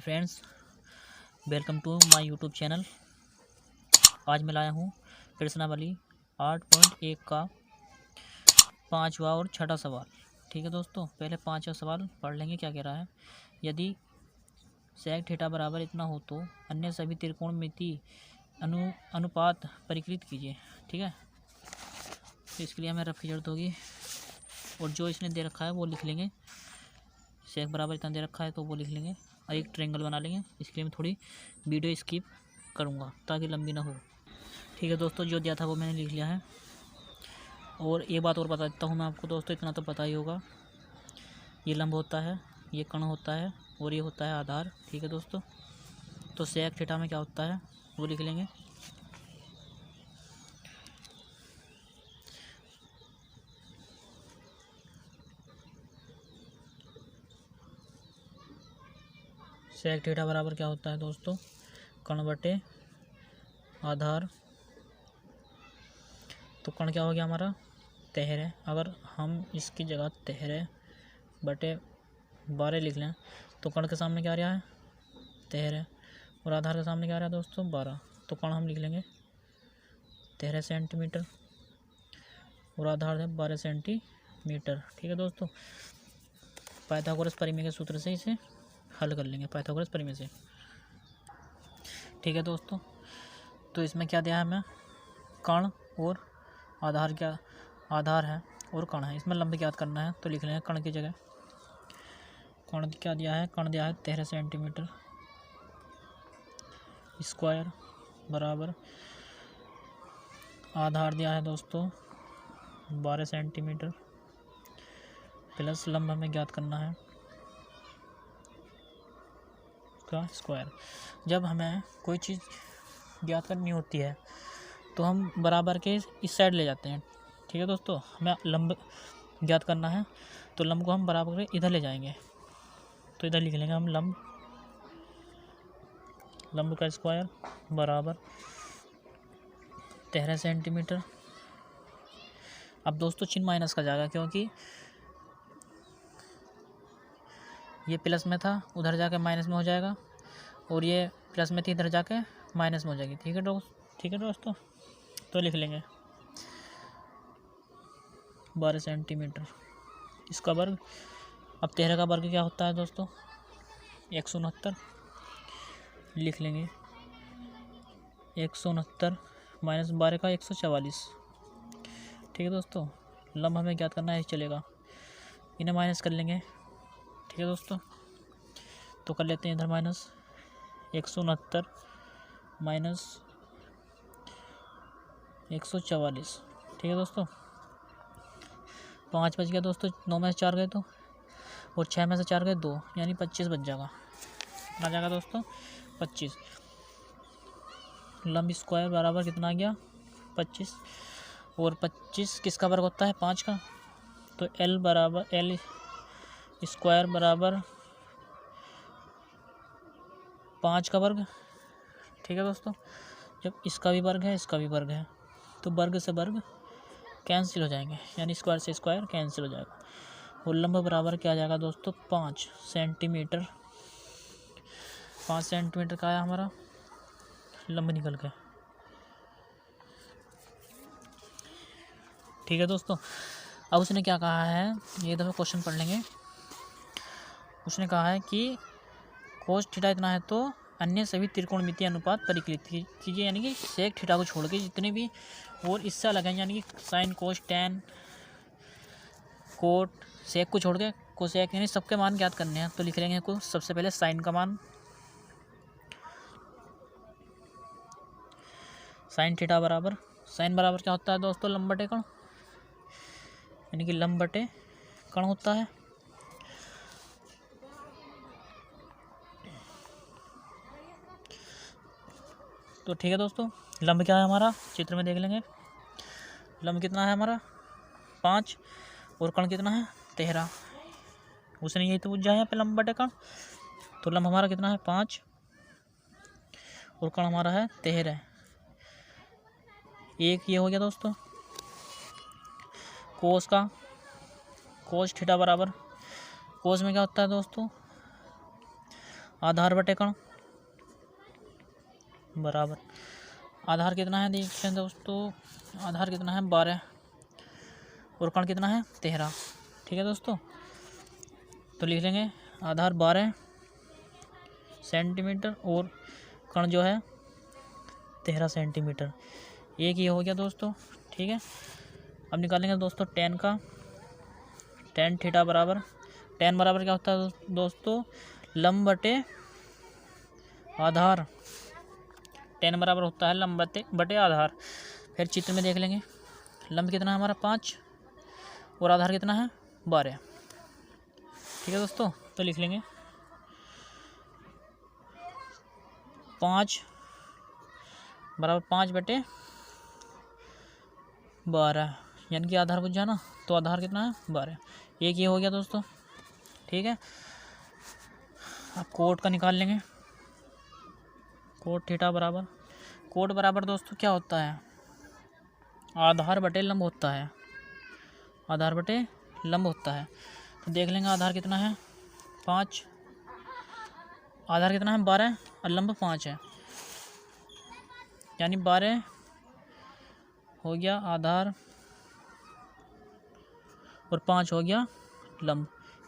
Friends, welcome to my YouTube channel. आज मैं लाया हूँ प्रश्नावली 8.1 का 5वां और छठा सवाल। ठीक है दोस्तों, पहले 5वां सवाल पढ़ लेंगे क्या कह रहा है। यदि सेक थीटा बराबर इतना हो तो अन्य सभी त्रिकोणमितीय अनुपात परिकलित कीजिए। ठीक है, तो इसके लिए हमें रफ की जरूरत होगी और जो इसने दे रखा है वो लिख लेंगे। सेक बराबर इतना दे रखा है तो वो लिख लेंगे और एक ट्रायंगल बना लेंगे। इसके लिए मैं थोड़ी वीडियो स्किप करूँगा ताकि लंबी ना हो। ठीक है दोस्तों, जो दिया था वो मैंने लिख लिया है। और एक बात और बता देता हूँ मैं आपको दोस्तों, इतना तो पता ही होगा, ये लंब होता है, ये कण होता है और ये होता है आधार। ठीक है दोस्तों, तो सेक थीटा में क्या होता है वो लिख लेंगे। सेक थीटा बराबर क्या होता है दोस्तों, कण बटे आधार। तो कण क्या हो गया हमारा, तेरह। अगर हम इसकी जगह 13/12 लिख लें तो कण के सामने क्या आ रहा है 13 और आधार के सामने क्या आ रहा है दोस्तों 12। तो कण हम लिख लेंगे 13 सेंटीमीटर और आधार है 12 सेंटीमीटर। ठीक है दोस्तों, पाइथागोरस परिमेय के सूत्र से इसे हल कर लेंगे, पाइथागोरस परिमेय से। ठीक है दोस्तों, तो इसमें क्या दिया है हमें, कण और आधार, क्या आधार है और कण है। इसमें लंब ज्ञात करना है तो लिख लेंगे कण की जगह कण क्या दिया है, कण दिया है 13 सेंटीमीटर स्क्वायर बराबर आधार दिया है दोस्तों 12 सेंटीमीटर प्लस लंब हमें ज्ञात करना है का स्क्वायर। जब हमें कोई चीज़ ज्ञात करनी होती है तो हम बराबर के इस साइड ले जाते हैं। ठीक है दोस्तों, हमें लंब ज्ञात करना है तो लंब को हम बराबर के इधर ले जाएंगे। तो इधर लिख लेंगे हम लंब का स्क्वायर बराबर 13 सेंटीमीटर। अब दोस्तों चिन्ह माइनस का जाएगा क्योंकि ये प्लस में था, उधर जाके माइनस में हो जाएगा, और ये प्लस में थी, इधर जाके माइनस में हो जाएगी। ठीक है दोस्तों, तो लिख लेंगे 12 सेंटीमीटर इसका वर्ग। अब 13 का वर्ग क्या होता है दोस्तों 169, लिख लेंगे 169 माइनस 12 का 144। ठीक है दोस्तों, लंब हमें ज्ञात करना है, चलेगा, इन्हें माइनस कर लेंगे। ठीक है दोस्तों, तो कर लेते हैं इधर माइनस 169 माइनस 144। ठीक है दोस्तों, 5 बच गया दोस्तों, 9 में से 4 गए तो, और 6 में से 4 गए 2, यानी 25 बच जाएगा। कितना जाएगा दोस्तों 25। लंब स्क्वायर बराबर कितना आ गया 25, और 25 किसका वर्ग होता है 5 का, तो L बराबर L स्क्वायर बराबर 5 का वर्ग। ठीक है दोस्तों, जब इसका भी वर्ग है इसका भी वर्ग है तो वर्ग से वर्ग कैंसिल हो जाएंगे, यानी स्क्वायर से स्क्वायर कैंसिल हो जाएगा। और लंब बराबर क्या आ जाएगा दोस्तों 5 सेंटीमीटर। 5 सेंटीमीटर का आया हमारा लंब निकल गया। ठीक है दोस्तों, अब उसने क्या कहा है, ये दफ़ा क्वेश्चन पढ़ लेंगे। उसने कहा है कि कोस थीटा इतना है तो अन्य सभी त्रिकोणमितीय अनुपात परिकलित कीजिए, यानी कि सेक थीटा को छोड़ के जितने भी और इससे अलग हैं, यानी कि साइन कोस टैन कोट, सेक को छोड़ के कोसेक, यानी सबके मान ज्ञात करने हैं। तो लिख लेंगे को सबसे पहले साइन का मान, साइन थीटा बराबर, साइन बराबर क्या होता है दोस्तों लंब बटे कण, यानी कि लंब बटे कण होता है। तो ठीक है दोस्तों, लंब क्या है हमारा चित्र में देख लेंगे। लंब कितना है हमारा 5 और कण कितना है 13। उसने यही तो पूछा है यहाँ पे लंब बटे कण, तो लंब हमारा कितना है 5 और कण हमारा है 13। एक ये हो गया दोस्तों कोस का, कोस थीटा बराबर, कोस में क्या होता है दोस्तों आधार बटे कण बराबर आधार कितना है देखते हैं दोस्तों, आधार कितना है 12 और कण कितना है 13। ठीक है दोस्तों, तो लिख लेंगे आधार 12 सेंटीमीटर और कण जो है 13 सेंटीमीटर। एक ये हो गया दोस्तों। ठीक है, अब निकालेंगे दोस्तों टेन का। टेन थीटा बराबर, टेन बराबर क्या होता है दोस्तों, लंब बटे आधार। टेन बराबर होता है लंब बटे आधार। फिर चित्र में देख लेंगे, लंब कितना है हमारा 5 और आधार कितना है 12। ठीक है दोस्तों, तो लिख लेंगे 5 बराबर 5 बटे 12, यानी कि आधार बुझ जाना, तो आधार कितना है 12। एक ये हो गया दोस्तों। ठीक है, अब कोट का निकाल लेंगे। कोट थीटा बराबर, कोट बराबर दोस्तों क्या होता है, आधार बटे लंब होता है। आधार बटे लंब होता है, तो देख लेंगे आधार कितना है 5, आधार कितना है 12 और लंब 5 है, यानी 12 हो गया आधार और 5 हो गया लंब।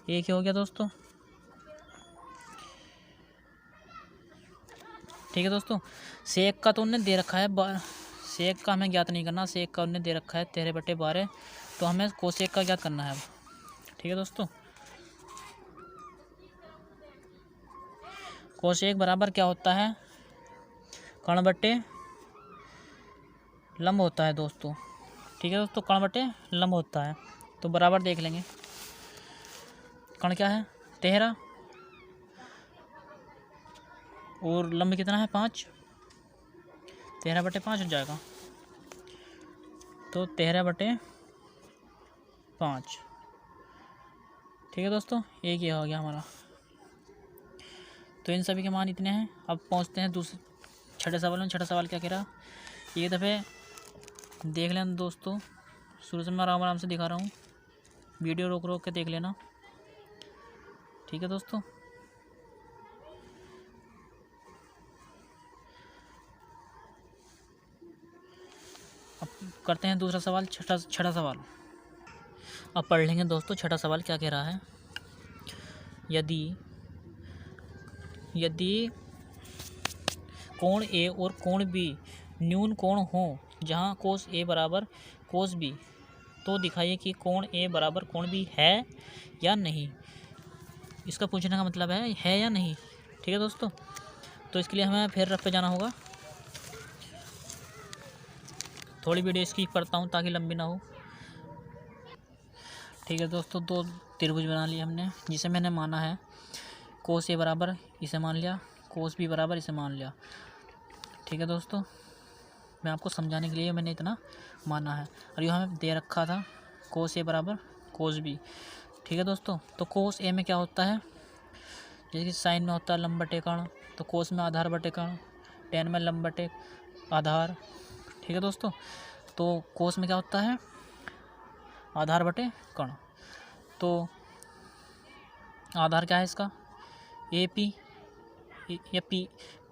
एक ही हो गया दोस्तों। ठीक है दोस्तों, सेक का तो उन्होंने दे रखा है, सेक का हमें ज्ञात नहीं करना, सेक का उन्होंने दे रखा है 13 बटे 12, तो हमें कोसेक का ज्ञात करना है अब। ठीक है दोस्तों, कोसेक बराबर क्या होता है, कण बटे लंब होता है दोस्तों। ठीक है दोस्तों, कण बटे लंब होता है, तो बराबर देख लेंगे। कण क्या है 13 और लंब कितना है 5, 13 बटे 5 हो जाएगा, तो 13 बटे 5। ठीक है दोस्तों, एक ये हो गया हमारा। तो इन सभी के मान इतने हैं। अब पहुंचते हैं दूसरे छठे सवाल में। छठा सवाल क्या कह रहा, एक दफ़े देख लेना दोस्तों, शुरू से मैं आराम आराम से दिखा रहा हूँ, वीडियो रोक रोक के देख लेना। ठीक है दोस्तों, अब करते हैं दूसरा सवाल, छठा सवाल। अब पढ़ लेंगे दोस्तों छठा सवाल क्या कह रहा है। यदि कोण ए और कोण बी न्यून कोण हो, जहां कोस ए बराबर कोस बी, तो दिखाइए कि कोण ए बराबर कोण बी है या नहीं। इसका पूछने का मतलब है या नहीं। ठीक है दोस्तों, तो इसके लिए हमें फिर रफ पे जाना होगा। थोड़ी वीडियो स्किप करता हूँ ताकि लंबी ना हो। ठीक है दोस्तों, दो त्रिभुज बना लिया हमने, जिसे मैंने माना है कोस ए बराबर इसे मान लिया, कोस बी बराबर इसे मान लिया। ठीक है दोस्तों, मैं आपको समझाने के लिए मैंने इतना माना है, और ये हमें दे रखा था कोस ए बराबर कोस बी। ठीक है दोस्तों, तो कोस ए में क्या होता है, जैसे कि साइन में होता है लंब बटे कण, तो कोस में आधार बटे कण, टेन में लंब बटे आधार। ठीक है दोस्तों, तो कोस में क्या होता है आधार बटे कण, तो आधार क्या है इसका ए पी या पी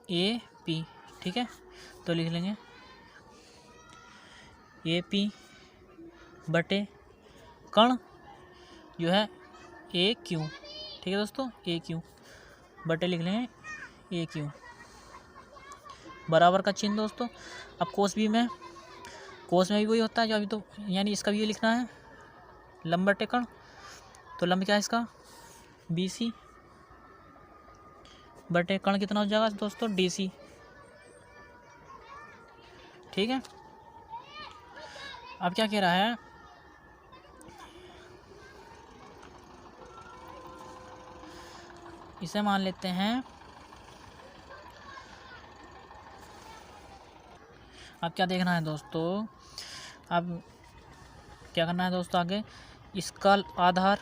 ए पी। ठीक है, तो लिख लेंगे ए पी बटे कण जो है ए क्यू। ठीक है दोस्तों, ए क्यू बटे लिख लेंगे ए क्यू, बराबर का चिन्ह दोस्तों। अब कोस में भी वही होता है जो अभी, तो यानी इसका भी ये लिखना है लंब बटे कण, तो लंब क्या है इसका बी सी बटे कण कितना हो जाएगा दोस्तों डी सी। ठीक है, अब क्या कह रहा है, इसे मान लेते हैं। अब क्या देखना है दोस्तों, अब क्या करना है दोस्तों आगे, इसका आधार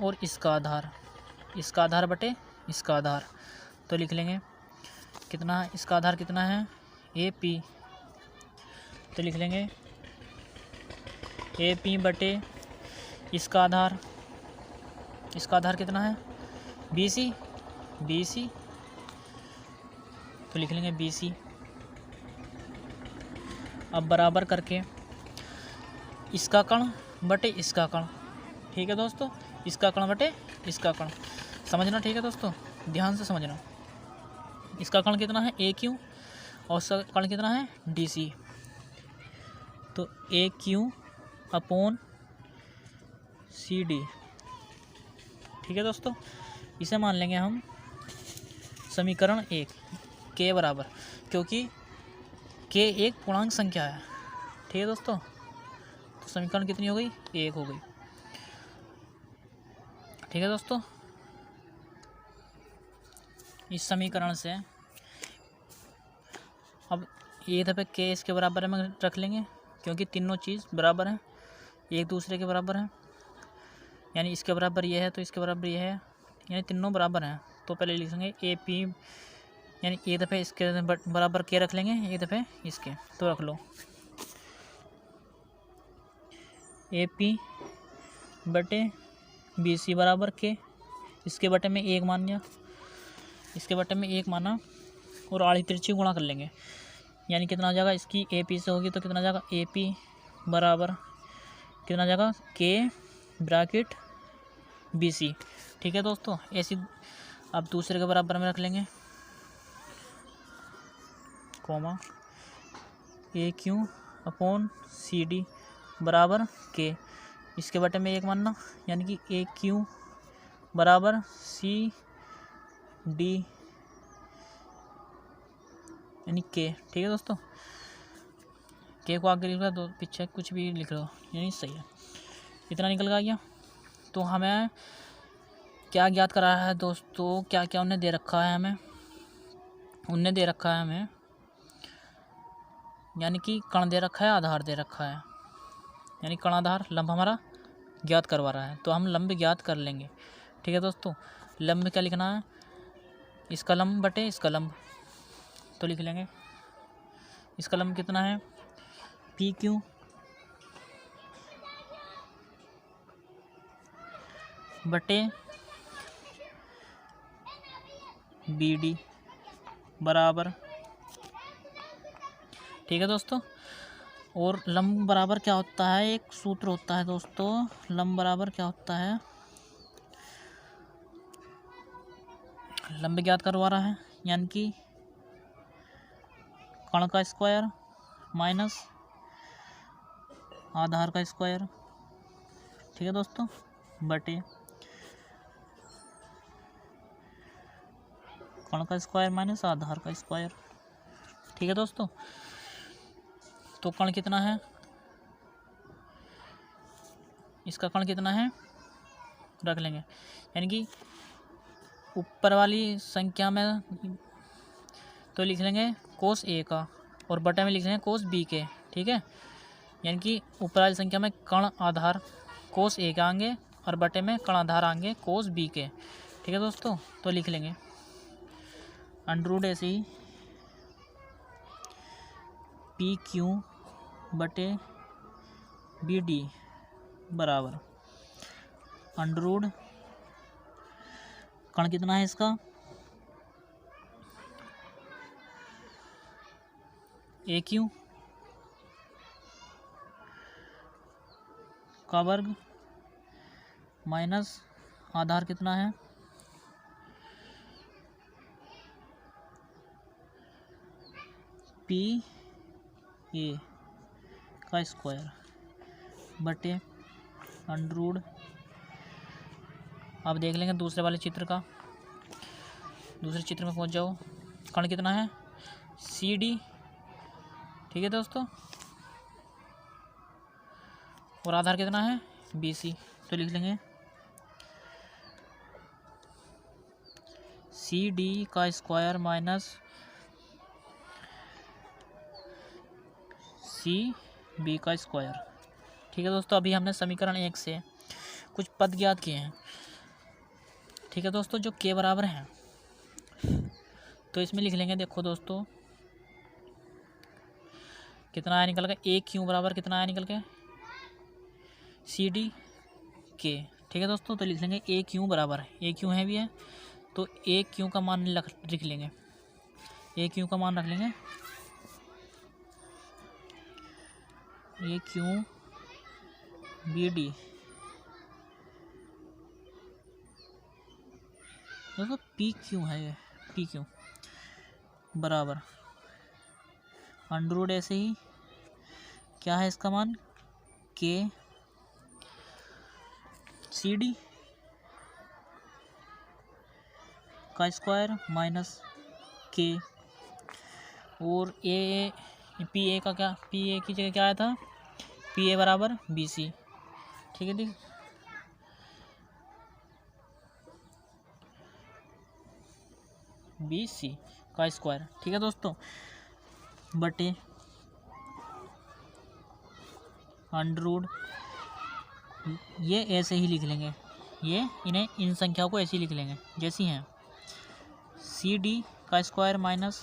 और इसका आधार बटे इसका आधार, तो लिख लेंगे कितना, इसका आधार कितना है ए पी, तो लिख लेंगे ए पी बटे इसका आधार कितना है बी सी तो लिख लेंगे BC। अब बराबर करके इसका कण बटे इसका कण, ठीक है दोस्तों, इसका कण बटे इसका कण, समझना, ठीक है दोस्तों, ध्यान से समझना। इसका कण कितना है AQ और इसका कण कितना है DC, तो AQ अपॉन CD, ठीक है दोस्तों। इसे मान लेंगे हम समीकरण 1 K बराबर, क्योंकि K एक पूर्णांक संख्या है, ठीक है दोस्तों। तो समीकरण कितनी हो गई, 1 हो गई, ठीक है दोस्तों। इस समीकरण से अब ये दफे K इसके बराबर में रख लेंगे, क्योंकि तीनों चीज़ बराबर हैं, एक दूसरे के बराबर हैं, यानी इसके बराबर ये है तो इसके बराबर ये है, यानी तीनों बराबर हैं। तो पहले लिखेंगे AP, यानी एक दफ़े इसके बराबर K रख लेंगे, एक दफ़े इसके, तो रख लो AP बटे BC बराबर K, इसके बटे में 1 मान लिया, इसके बटे में 1 माना और आड़ी तिरछी गुणा कर लेंगे, यानी कितना आ जाएगा, इसकी AP से होगी तो कितना आ जाएगा, AP बराबर कितना आ जाएगा, K ब्रैकेट BC, ठीक है दोस्तों। ऐसी अब दूसरे के बराबर में रख लेंगे, कॉमा AQ अपॉन CD बराबर K, इसके बटे में 1 मानना, यानी कि AQ बराबर CD यानी K, ठीक है दोस्तों। K को आगे लिख लो, पीछे कुछ भी लिख लो, यानी सही है। इतना निकल गया। तो हमें क्या ज्ञात करा है दोस्तों, क्या क्या उन्हें दे रखा है हमें, उन्हें दे रखा है हमें, यानी कि कण दे रखा है, आधार दे रखा है, यानी कण आधार लंब हमारा ज्ञात करवा रहा है, तो हम लंब ज्ञात कर लेंगे, ठीक है दोस्तों। लंब क्या लिखना है, इसका लंब बटे इसका लंब, तो लिख लेंगे इसका लंब कितना है PQ बटे BD बराबर, ठीक है दोस्तों। और लंब बराबर क्या होता है, एक सूत्र होता है दोस्तों, लंब बराबर क्या होता है, लंब ज्ञात करवा रहा है, यानी कि कण का स्क्वायर माइनस आधार का स्क्वायर, ठीक है दोस्तों, बटे कण का स्क्वायर माइनस आधार का स्क्वायर, ठीक है दोस्तों। तो कण कितना है, इसका कण कितना है रख लेंगे, यानी कि ऊपर वाली संख्या में तो लिख लेंगे कोस A का और बटे में लिख लेंगे कोस B के, ठीक है। यानी कि ऊपर वाली संख्या में कण आधार कोस A के आएंगे और बटे में कण आधार आएंगे कोस B के, ठीक है दोस्तों। तो लिख लेंगे अंडर ऐसे ही PQ बटे BD बराबर अंडर कण कितना है इसका AQ का वर्ग माइनस आधार कितना है PA का स्क्वायर बटे अंडर। अब देख लेंगे दूसरे वाले चित्र का, दूसरे चित्र में पहुंच जाओ। कण कितना है CD, ठीक है दोस्तों, और आधार कितना है BC, तो लिख लेंगे CD का स्क्वायर माइनस CB का स्क्वायर, ठीक है दोस्तों। अभी हमने समीकरण 1 से कुछ पद ज्ञात किए हैं, ठीक है दोस्तों, जो K बराबर हैं, तो इसमें लिख लेंगे, देखो दोस्तों कितना आया निकल के, AQ बराबर कितना आया निकल के CD K, ठीक है दोस्तों। तो लिख लेंगे AQ बराबर, AQ है भी है तो AQ का मान लिख लेंगे, ए क्यू का मान रख लेंगे, ए क्यू बी डी। दोस्तों पी क्यू है, ये पी क्यू बराबर अंडर ऐसे ही क्या है इसका मान, के सी डी का स्क्वायर माइनस के, और ए पी ए का क्या, पी ए की जगह क्या आया था, पी ए बराबर बी सी। ठीक है, ठीक, बी सी का स्क्वायर। ठीक है दोस्तों, बटे अंडर ये ऐसे ही लिख लेंगे, ये इन्हें इन संख्याओं को ऐसे ही लिख लेंगे जैसी हैं, सी डी का स्क्वायर माइनस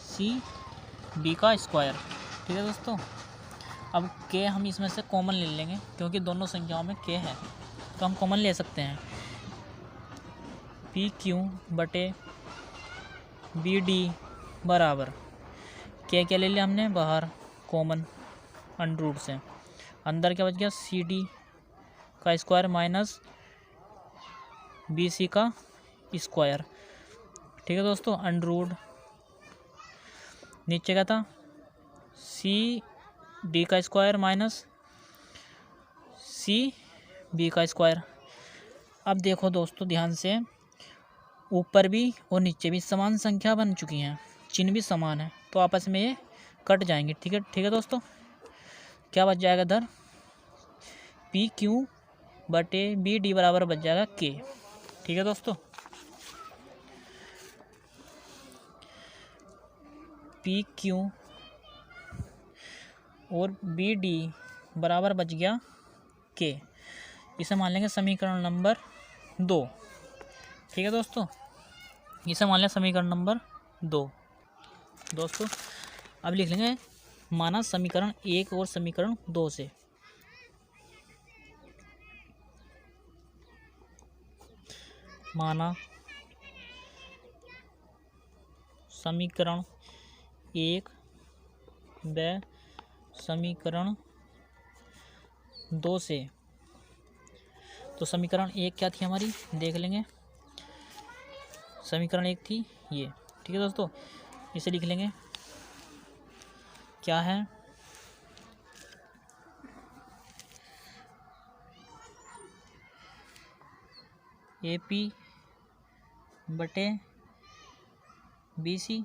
सी डी का स्क्वायर। ठीक है दोस्तों, अब के हम इसमें से कॉमन ले लेंगे क्योंकि दोनों संख्याओं में के है, तो हम कॉमन ले सकते हैं। पी क्यू बटे बी डी बराबर के क्या ले लिया हमने बाहर कॉमन अंडर रूट से, अंदर क्या बच गया, सी डी का स्क्वायर माइनस बी सी का स्क्वायर। ठीक है दोस्तों, अंडर रूट नीचे क्या था, सी डी का स्क्वायर माइनस सी बी का स्क्वायर। अब देखो दोस्तों ध्यान से, ऊपर भी और नीचे भी समान संख्या बन चुकी हैं, चिन्ह भी समान है, तो आपस में ये कट जाएंगे। ठीक है, ठीक है दोस्तों, क्या बच जाएगा इधर, पी क्यू बटे बी डी बराबर बच जाएगा के। ठीक है दोस्तों, पी क्यू और बी डी बराबर बच गया के, इसे मान लेंगे समीकरण नंबर 2। ठीक है दोस्तों, इसे मान लें समीकरण नंबर 2। दोस्तों अब लिख लेंगे माना समीकरण 1 और समीकरण 2 से, माना समीकरण 1 व समीकरण 2 से। तो समीकरण 1 क्या थी हमारी, देख लेंगे, समीकरण 1 थी ये। ठीक है दोस्तों, इसे लिख लेंगे, क्या है, ए पी बटे बी सी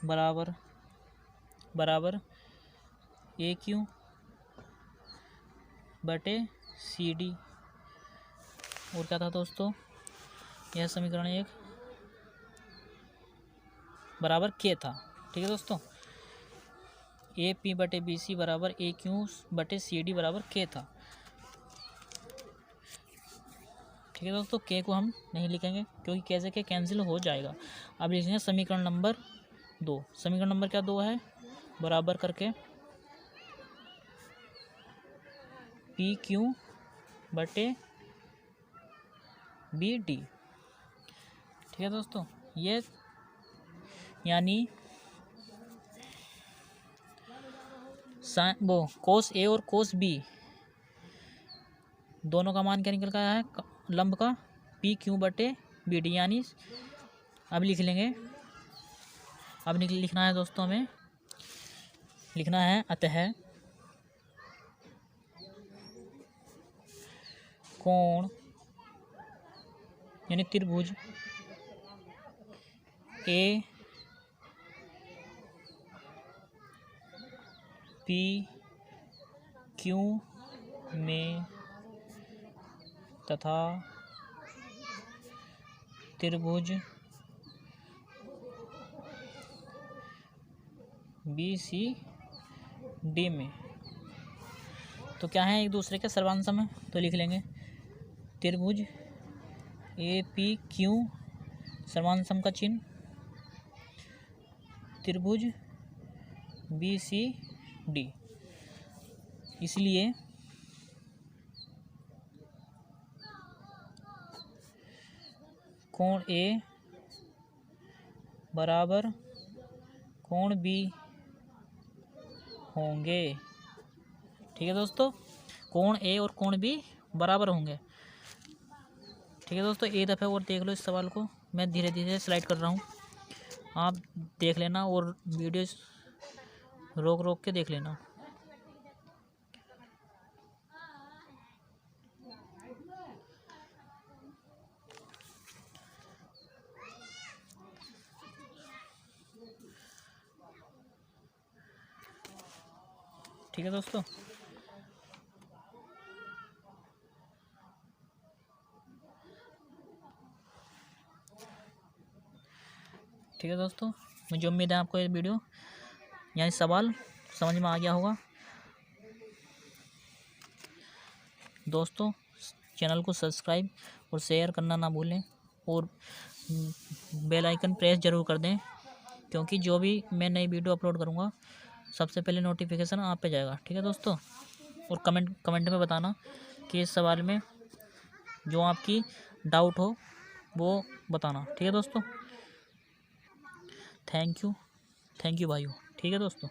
बराबर बराबर ए क्यू बटे सी डी, और क्या था दोस्तों, यह समीकरण 1 बराबर के था। ठीक है दोस्तों, ए पी बटे बी सी बराबर ए क्यू बटे सी डी बराबर के था। ठीक है दोस्तों, के को हम नहीं लिखेंगे क्योंकि कैसे के कैंसिल हो जाएगा। अब लिखेंगे समीकरण नंबर 2। समीकरण नंबर क्या 2 है, बराबर करके पी क्यू बटे बी डी। ठीक है दोस्तों, ये यानी वो कोस ए और कोस बी दोनों का मान क्या निकल कर आया है, लंब का पी क्यू बटे बी डी, यानी अब लिख लेंगे, अब लिखना है दोस्तों, हमें लिखना है अतः कोण यानी त्रिभुज ए पी क्यू में तथा त्रिभुज बी सी डी में, तो क्या है एक दूसरे के सर्वांश में, तो लिख लेंगे त्रिभुज ए पी क्यू सर्वांशम का चिन्ह त्रिभुज बी सी डी, इसलिए कोण ए बराबर कोण बी होंगे। ठीक है दोस्तों, कोण ए और कोण बी बराबर होंगे। ठीक है दोस्तों, एक दफ़े और देख लो इस सवाल को, मैं धीरे धीरे स्लाइड कर रहा हूँ, आप देख लेना और वीडियो रोक रोक के देख लेना। ठीक है दोस्तों, ठीक है दोस्तों, मुझे उम्मीद है आपको ये वीडियो यानी सवाल समझ में आ गया होगा। दोस्तों, चैनल को सब्सक्राइब और शेयर करना ना भूलें और बेल आइकन प्रेस ज़रूर कर दें, क्योंकि जो भी मैं नई वीडियो अपलोड करूँगा सबसे पहले नोटिफिकेशन आप पे जाएगा। ठीक है दोस्तों, और कमेंट में बताना कि इस सवाल में जो आपकी डाउट हो वो बताना। ठीक है दोस्तों, थैंक यू भाइयों। ठीक है दोस्तों।